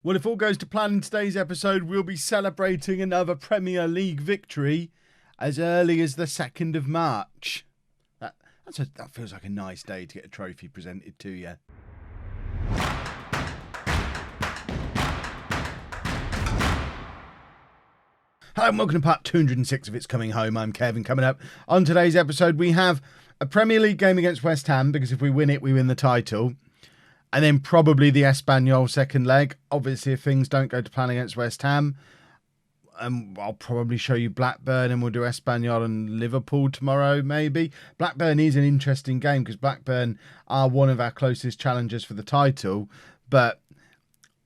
Well, if all goes to plan in today's episode, we'll be celebrating another Premier League victory as early as the 2nd of March. That feels like a nice day to get a trophy presented to you. Hello and welcome to part 206 of It's Coming Home. I'm Kevin. Coming up on today's episode, we have a Premier League game against West Ham, because if we win it, we win the title. And then probably the Espanyol second leg. Obviously, if things don't go to plan against West Ham, I'll probably show you Blackburn, and we'll do Espanyol and Liverpool tomorrow, maybe. Blackburn is an interesting game because Blackburn are one of our closest challengers for the title, but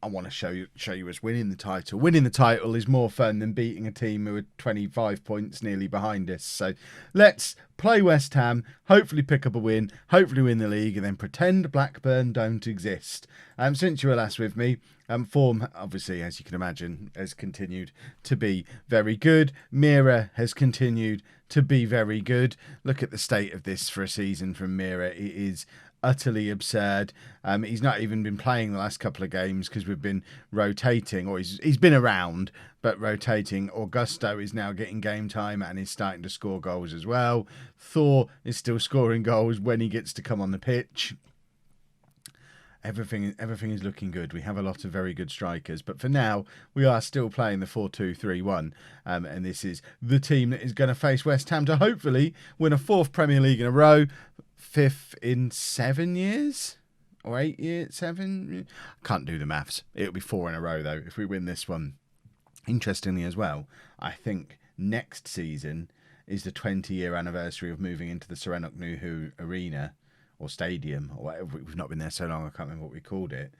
I want to show you us winning the title. Winning the title is more fun than beating a team who are 25 points nearly behind us. So let's play West Ham, hopefully pick up a win, hopefully win the league, and then pretend Blackburn don't exist. Since you were last with me, form, obviously, as you can imagine, has continued to be very good. Mira has continued to be very good. Look at the state of this for a season from Mira. It is utterly absurd. He's not even been playing the last couple of games because we've been rotating, or he's been around but rotating. Augusto is now getting game time and is starting to score goals as well. Thor is still scoring goals when he gets to come on the pitch. Everything is looking good. We have a lot of very good strikers, but for now we are still playing the 4-2-3-1, and this is the team that is going to face West Ham to hopefully win a 4th Premier League in a row. 5th in 7 years or 8 years, 7. I can't do the maths. It'll be 4 in a row though if we win this one. Interestingly as well, I think next season is the 20-year anniversary of moving into the Serenok Arena or Stadium or whatever. We've not been there so long, I can't remember what we called it.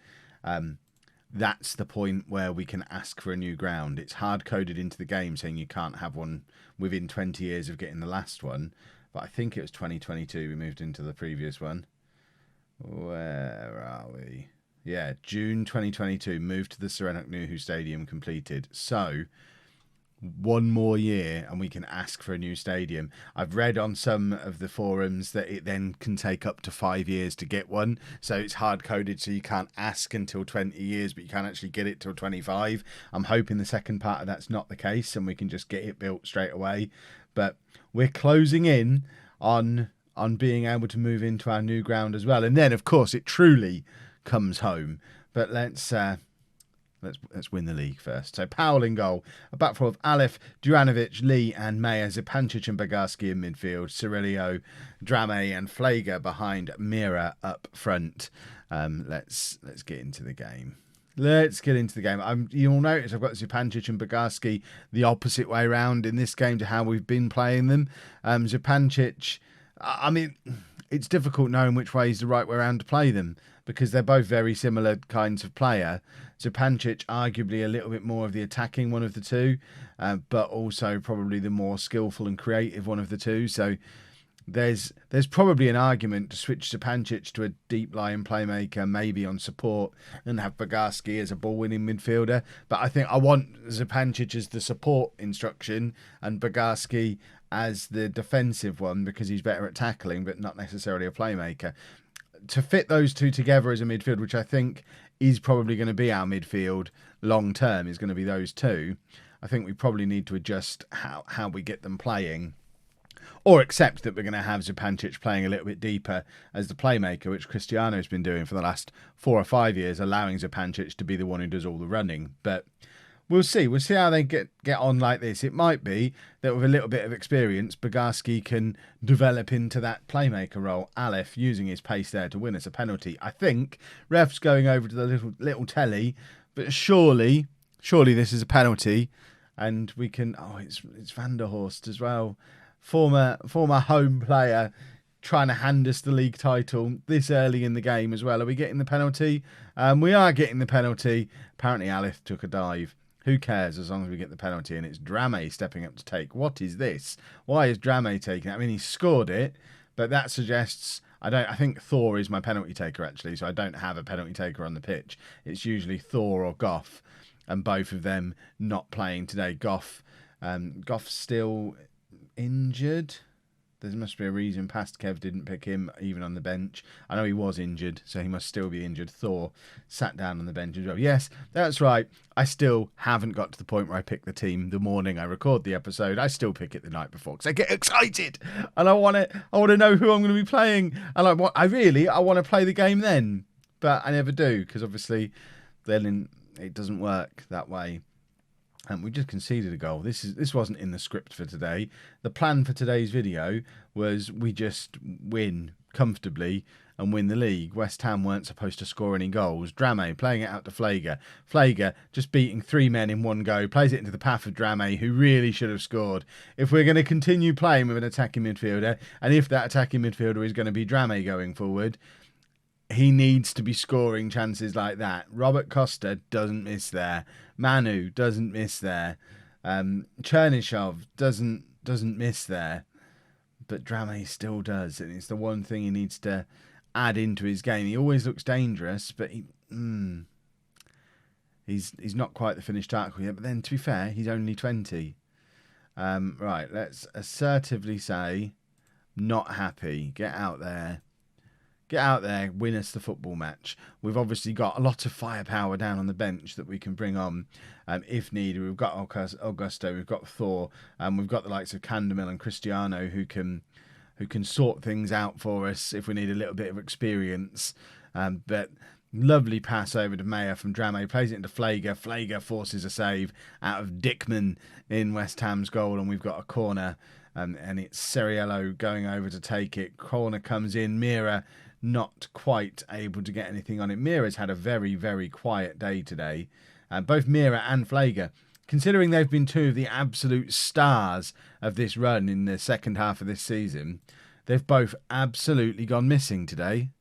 That's the point where we can ask for a new ground. It's hard coded into the game saying you can't have one within 20 years of getting the last one. But I think it was 2022 we moved into the previous one. Where are we? Yeah, June 2022, moved to the Serenok Stadium, completed. So, one more year and we can ask for a new stadium. I've read on some of the forums that it then can take up to 5 years to get one. So it's hard-coded, so you can't ask until 20 years, but you can't actually get it till 25. I'm hoping the second part of that's not the case and we can just get it built straight away. But we're closing in on being able to move into our new ground as well. And then, of course, it truly comes home. But let's win the league first. So Powell in goal. A back four of Alef, Duranovic, Lee and Mayer, Zupancic and Bogarski in midfield. Cirillo, Drame and Flager behind Mira up front. Let's get into the game. Let's get into the game. You'll notice I've got Zupancic and Bogarski the opposite way around in this game to how we've been playing them. Zupancic, I mean, it's difficult knowing which way is the right way around to play them because they're both very similar kinds of player. Zupancic, arguably a little bit more of the attacking one of the two, but also probably the more skillful and creative one of the two. So there's probably an argument to switch Zupancic to a deep lying playmaker, maybe on support, and have Bogarski as a ball-winning midfielder. But I think I want Zupancic as the support instruction and Bogarski as the defensive one because he's better at tackling, but not necessarily a playmaker. To fit those two together as a midfield, which I think is probably going to be our midfield long term, is going to be those two. I think we probably need to adjust how we get them playing. Or accept that we're going to have Zupancic playing a little bit deeper as the playmaker, which Cristiano's been doing for the last 4 or 5 years, allowing Zupancic to be the one who does all the running. But we'll see. We'll see how they get on like this. It might be that with a little bit of experience, Bogarski can develop into that playmaker role. Alef using his pace there to win us a penalty. I think ref's going over to the little telly, but surely this is a penalty, and we can. Oh, it's Van der Horst as well. Former home player trying to hand us the league title this early in the game as well. Are we getting the penalty? We are getting the penalty. Apparently Alef took a dive. Who cares as long as we get the penalty, and it's Drame stepping up to take. What is this? Why is Drame taking it? I mean, he scored it, but that suggests I think Thor is my penalty taker actually, so I don't have a penalty taker on the pitch. It's usually Thor or Goff, and both of them not playing today. Goff's still injured. There must be a reason past Kev didn't pick him even on the bench. I know he was injured, so he must still be injured. Thor sat down on the bench as well. Yes, that's right. I still haven't got to the point where I pick the team the morning I record the episode. I still pick it the night before because I get excited and I want to know who I'm going to be playing. And I want to play the game then, but I never do because obviously then it doesn't work that way. And we just conceded a goal. This wasn't in the script for today. The plan for today's video was we just win comfortably and win the league. West Ham weren't supposed to score any goals. Drame playing it out to Flager. Flager just beating 3 men in one go. Plays it into the path of Drame, who really should have scored. If we're going to continue playing with an attacking midfielder, and if that attacking midfielder is going to be Drame going forward, he needs to be scoring chances like that. Robert Costa doesn't miss there. Manu doesn't miss there. Chernyshov doesn't miss there. But Drame still does. And it's the one thing he needs to add into his game. He always looks dangerous, but he's not quite the finished article yet. But then, to be fair, he's only 20. Right, let's assertively say, not happy. Get out there. Get out there, win us the football match. We've obviously got a lot of firepower down on the bench that we can bring on if needed. We've got Augusto, we've got Thor, we've got the likes of Candamil and Cristiano who can sort things out for us if we need a little bit of experience. But lovely pass over to Mayer from Drame, plays it into Flager. Flager forces a save out of Dickman in West Ham's goal, and we've got a corner, and it's Ceriello going over to take it. Corner comes in, Mira not quite able to get anything on it. Mira's had a very, very quiet day today. Both Mira and Flager, considering they've been two of the absolute stars of this run in the second half of this season, they've both absolutely gone missing today.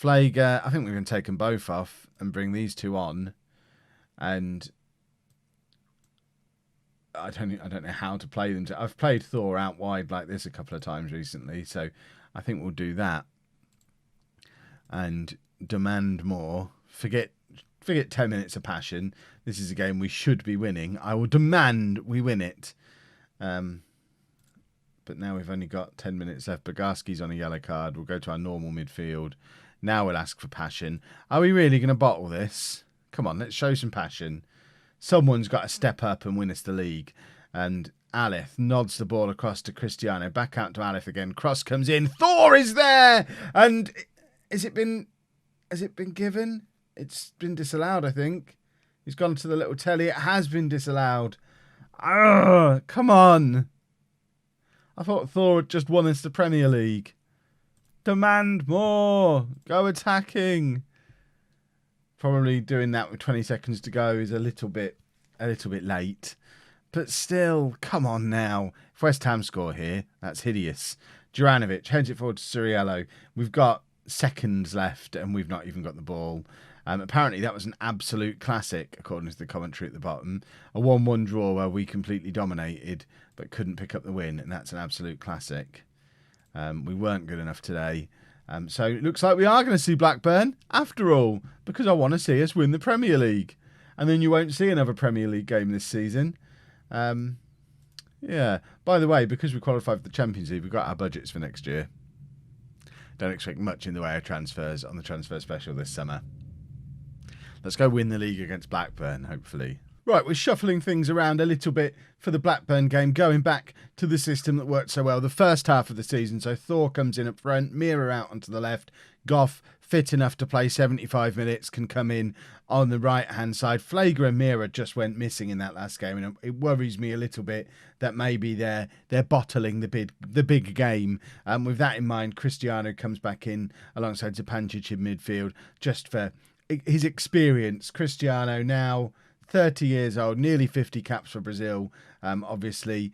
Flager, I think we're going to take them both off and bring these two on. And I don't know how to play them. I've played Thor out wide like this a couple of times recently, so I think we'll do that. And demand more. Forget 10 minutes of passion. This is a game we should be winning. I will demand we win it. But now we've only got 10 minutes left. Bogarski's on a yellow card. We'll go to our normal midfield. Now we'll ask for passion. Are we really going to bottle this? Come on, let's show some passion. Someone's got to step up and win us the league. And Alef nods the ball across to Cristiano. Back out to Alef again. Cross comes in. Thor is there! And has it been given? It's been disallowed, I think. He's gone to the little telly. It has been disallowed. Ugh, come on. I thought Thor had just won us the Premier League. Demand more. Go attacking. Probably doing that with 20 seconds to go is a little bit late. But still, come on now. If West Ham score here, that's hideous. Juranovic heads it forward to Ceriello. We've got seconds left and we've not even got the ball. Apparently that was an absolute classic, according to the commentary at the bottom. A 1-1 draw where we completely dominated but couldn't pick up the win, and that's an absolute classic. We weren't good enough today. So it looks like we are going to see Blackburn after all, because I want to see us win the Premier League. And then you won't see another Premier League game this season. Yeah. By the way, because we qualified for the Champions League, we've got our budgets for next year. Don't expect much in the way of transfers on the transfer special this summer. Let's go win the league against Blackburn, hopefully. Right, we're shuffling things around a little bit for the Blackburn game, going back to the system that worked so well the first half of the season. So Thor comes in up front, Mira out onto the left, Goff, fit enough to play 75 minutes, can come in on the right-hand side. Flager and Mira just went missing in that last game, and it worries me a little bit that maybe they're bottling the big game. With that in mind, Cristiano comes back in alongside Zupancic in midfield just for his experience. Cristiano now 30 years old, nearly 50 caps for Brazil. Obviously,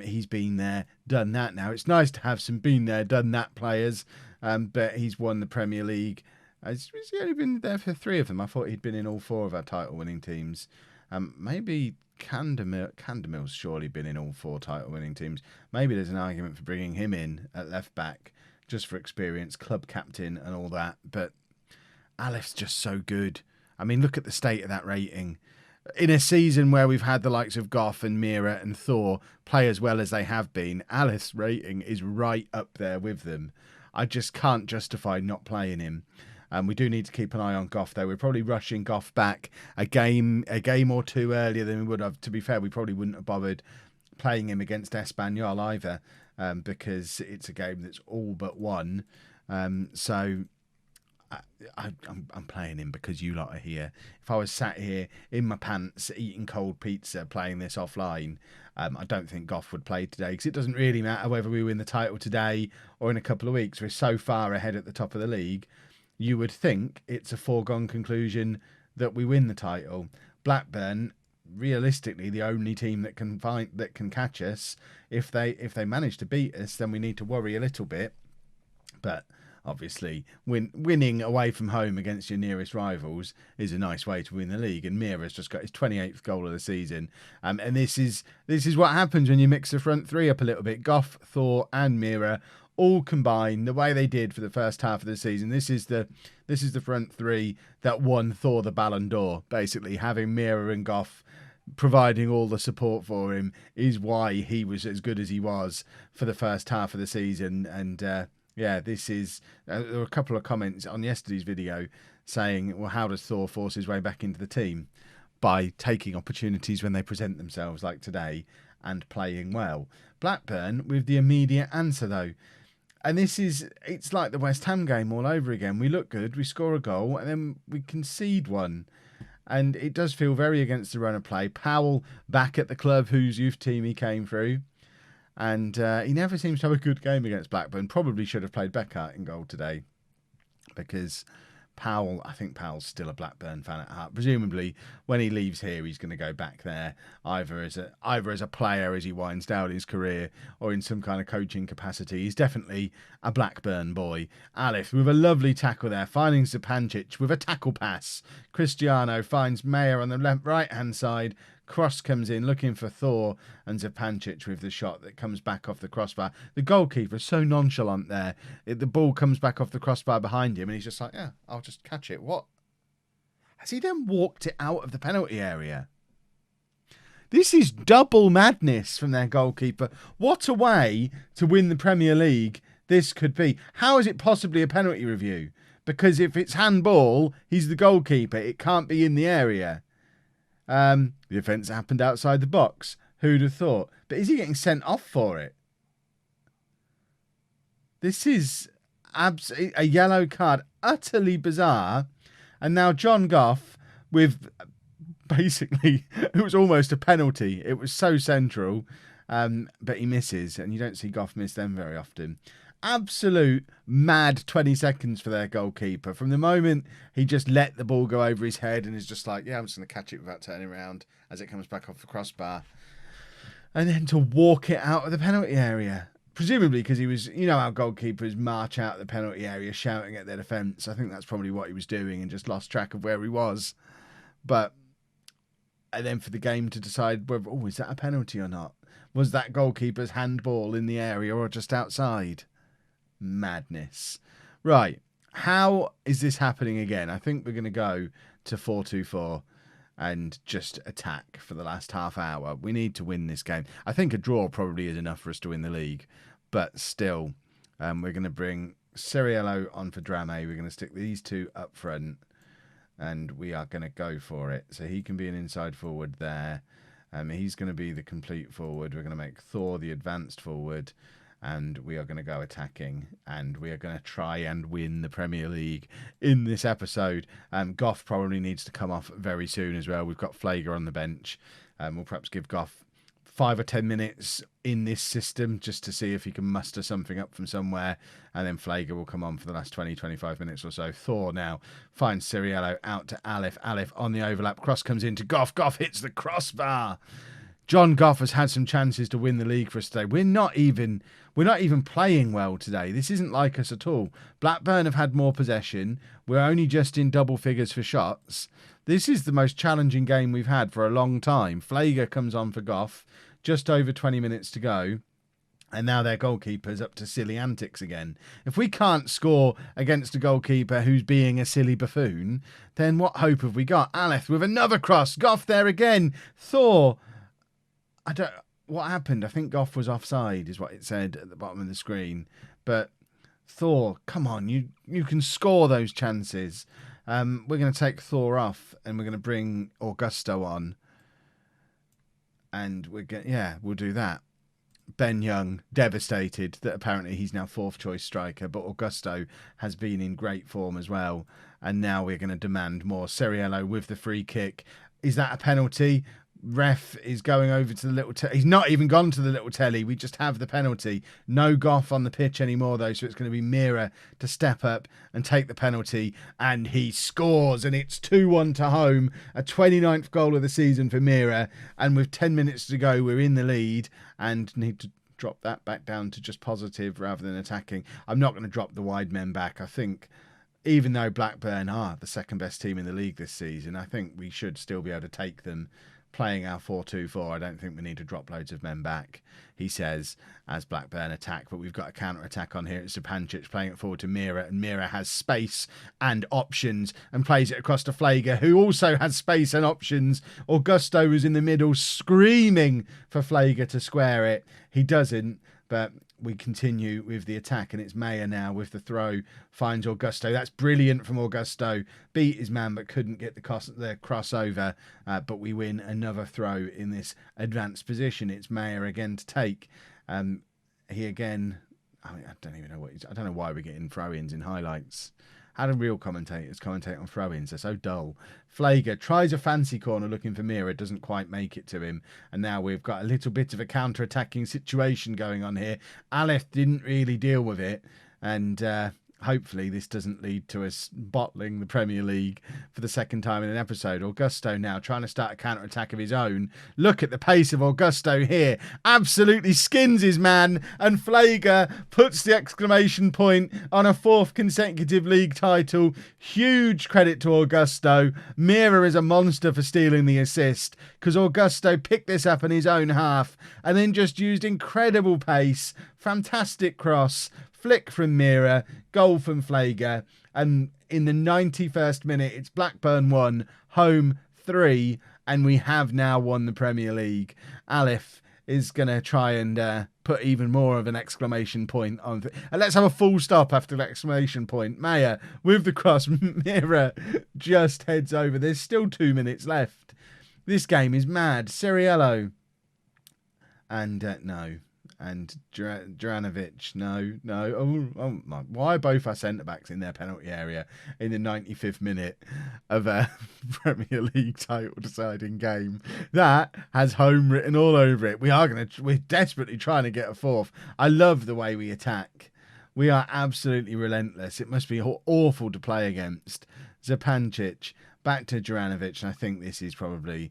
he's been there, done that now. It's nice to have some been there, done that players, but he's won the Premier League. He's only been there for 3 of them. I thought he'd been in all 4 of our title-winning teams. Maybe Candamil's surely been in all 4 title-winning teams. Maybe there's an argument for bringing him in at left-back, just for experience, club captain and all that. But Alef's just so good. I mean, look at the state of that rating. in a season where we've had the likes of Goff and Mira and Thor play as well as they have been, Alice's rating is right up there with them. I just can't justify not playing him. We do need to keep an eye on Goff, though. We're probably rushing Goff back a game or two earlier than we would have. To be fair, we probably wouldn't have bothered playing him against Espanyol either, because it's a game that's all but won. So I'm playing him because you lot are here. If I was sat here in my pants eating cold pizza playing this offline, I don't think Goff would play today, because it doesn't really matter whether we win the title today or in a couple of weeks. We're so far ahead at the top of the league. You would think it's a foregone conclusion that we win the title. Blackburn, realistically, the only team that can catch us. If they manage to beat us, then we need to worry a little bit. But obviously, winning away from home against your nearest rivals is a nice way to win the league. And Mira's just got his 28th goal of the season. And this is what happens when you mix the front three up a little bit. Goff, Thor, and Mira all combine the way they did for the first half of the season. This is the front three that won Thor the Ballon d'Or. Basically, having Mira and Goff providing all the support for him is why he was as good as he was for the first half of the season. And this is there were a couple of comments on yesterday's video saying, well, how does Thor force his way back into the team? By taking opportunities when they present themselves, like today, and playing well. Blackburn with the immediate answer, though. And it's like the West Ham game all over again. We look good, we score a goal, and then we concede one. And it does feel very against the run of play. Powell back at the club whose youth team he came through. And he never seems to have a good game against Blackburn. Probably should have played Beckett in goal today, because I think Powell's still a Blackburn fan at heart. Presumably, when he leaves here, he's going to go back there, either as a player as he winds down his career, or in some kind of coaching capacity. He's definitely a Blackburn boy. Alif with a lovely tackle there, finding Zupancic with a tackle pass. Cristiano finds Mayer on the right-hand side. Cross comes in looking for Thor, and Zupancic with the shot that comes back off the crossbar. The goalkeeper so nonchalant there. The ball comes back off the crossbar behind him, and he's just like, yeah, I'll just catch it. What? Has he then walked it out of the penalty area? This is double madness from their goalkeeper. What a way to win the Premier League this could be. How is it possibly a penalty review? Because if it's handball, he's the goalkeeper. It can't be in the area. The offence happened outside the box. Who'd have thought? But is he getting sent off for it? This is a yellow card. Utterly bizarre. And now John Goff with basically, it was almost a penalty. It was so central. But he misses. And you don't see Goff miss them very often. Absolute mad 20 seconds for their goalkeeper. From the moment he just let the ball go over his head and is just like, yeah, I'm just going to catch it without turning around as it comes back off the crossbar. And then to walk it out of the penalty area. Presumably because he was, you know how goalkeepers march out of the penalty area shouting at their defence. I think that's probably what he was doing and just lost track of where he was. And then for the game to decide whether, is that a penalty or not? Was that goalkeeper's handball in the area or just outside? Madness. Right. How is this happening again? I think we're going to go to 4-2-4 and just attack for the last half hour. We need to win this game. I think a draw probably is enough for us to win the league. But still, we're going to bring Ciriello on for Drame. We're going to stick these two up front. And we are going to go for it. So he can be an inside forward there. He's going to be the complete forward. We're going to make Thor the advanced forward. And we are going to go attacking, and we are going to try and win the Premier League in this episode. Goff probably needs to come off very soon as well. We've got Flager on the bench. We'll perhaps give Goff 5 or 10 minutes in this system just to see if he can muster something up from somewhere, and then Flager will come on for the last 20-25 minutes or so. Thor now finds Ciriello out to Alif. Alif on the overlap. Cross comes into Goff. Goff hits the crossbar. John Goff has had some chances to win the league for us today. We're not even playing well today. This isn't like us at all. Blackburn have had more possession. We're only just in double figures for shots. This is the most challenging game we've had for a long time. Flager comes on for Goff. Just over 20 minutes to go. And now their goalkeeper's up to silly antics again. If we can't score against a goalkeeper who's being a silly buffoon, then what hope have we got? Aleth with another cross. Goff there again. Thor. What happened? I think Goff was offside, is what it said at the bottom of the screen. But Thor, come on, you can score those chances. We're going to take Thor off, and we're going to bring Augusto on. And we'll do that. Ben Young, devastated that apparently he's now 4th choice striker, but Augusto has been in great form as well. And now we're going to demand more. Ceriello with the free kick. Is that a penalty? Ref is going over to the little telly. He's not even gone to the little telly. We just have the penalty. No Goff on the pitch anymore, though, so it's going to be Mira to step up and take the penalty. And he scores, and it's 2-1 to home. A 29th goal of the season for Mira. And with 10 minutes to go, we're in the lead and need to drop that back down to just positive rather than attacking. I'm not going to drop the wide men back. I think even though Blackburn are the second best team in the league this season, I think we should still be able to take them. Playing our 4-2-4, I don't think we need to drop loads of men back, he says, as Blackburn attack. But we've got a counter-attack on here. It's Zupancic playing it forward to Mira, and Mira has space and options and plays it across to Flager, who also has space and options. Augusto was in the middle screaming for Flager to square it. He doesn't, but we continue with the attack, and it's Mayer now with the throw, finds Augusto. That's brilliant from Augusto. Beat his man, but couldn't get the crossover. But we win another throw in this advanced position. It's Mayer again to take. He again, I don't even know I don't know why we're getting throw-ins in highlights. How do real commentators commentate on throw-ins? They're so dull. Flager tries a fancy corner looking for Mira, doesn't quite make it to him. And now we've got a little bit of a counter-attacking situation going on here. Aleth didn't really deal with it. And hopefully this doesn't lead to us bottling the Premier League for the second time in an episode. Augusto now trying to start a counter-attack of his own. Look at the pace of Augusto here. Absolutely skins his man. And Flager puts the exclamation point on a 4th consecutive league title. Huge credit to Augusto. Mira is a monster for stealing the assist, because Augusto picked this up in his own half and then just used incredible pace. Fantastic cross. Flick from Mira, goal from Flager, and in the 91st minute, it's Blackburn 1, Home 3, and we have now won the Premier League. Alef is going to try and put even more of an exclamation point on. And let's have a full stop after the exclamation point. Mayer with the cross. Mira just heads over. There's still 2 minutes left. This game is mad. Ceriello. And no. And Juranovic, no. Oh my. Why are both our centre-backs in their penalty area in the 95th minute of a Premier League title deciding game? That has home written all over it. We're desperately trying to get a 4th. I love the way we attack. We are absolutely relentless. It must be awful to play against. Zupancic, back to Juranovic, and I think this is probably...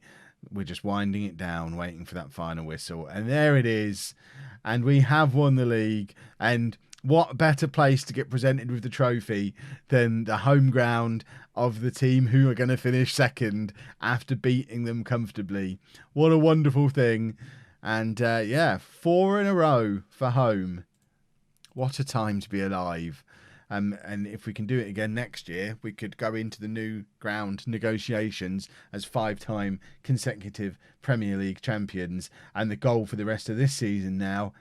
We're just winding it down, waiting for that final whistle. And there it is. And we have won the league. And what better place to get presented with the trophy than the home ground of the team who are going to finish second after beating them comfortably. What a wonderful thing. And 4 in a row for home. What a time to be alive. And if we can do it again next year, we could go into the new ground negotiations as 5-time consecutive Premier League champions. And the goal for the rest of this season now,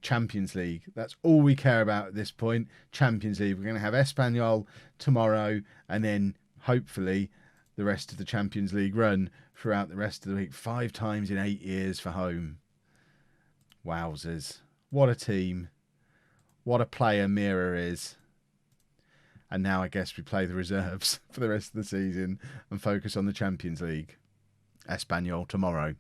Champions League. That's all we care about at this point. Champions League. We're going to have Espanyol tomorrow, and then hopefully the rest of the Champions League run throughout the rest of the week. 5 times in 8 years for home. Wowzers. What a team. What a player Mira is. And now I guess we play the reserves for the rest of the season and focus on the Champions League. Espanyol tomorrow.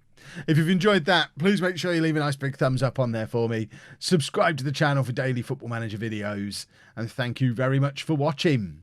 If you've enjoyed that, please make sure you leave a nice big thumbs up on there for me. Subscribe to the channel for daily Football Manager videos. And thank you very much for watching.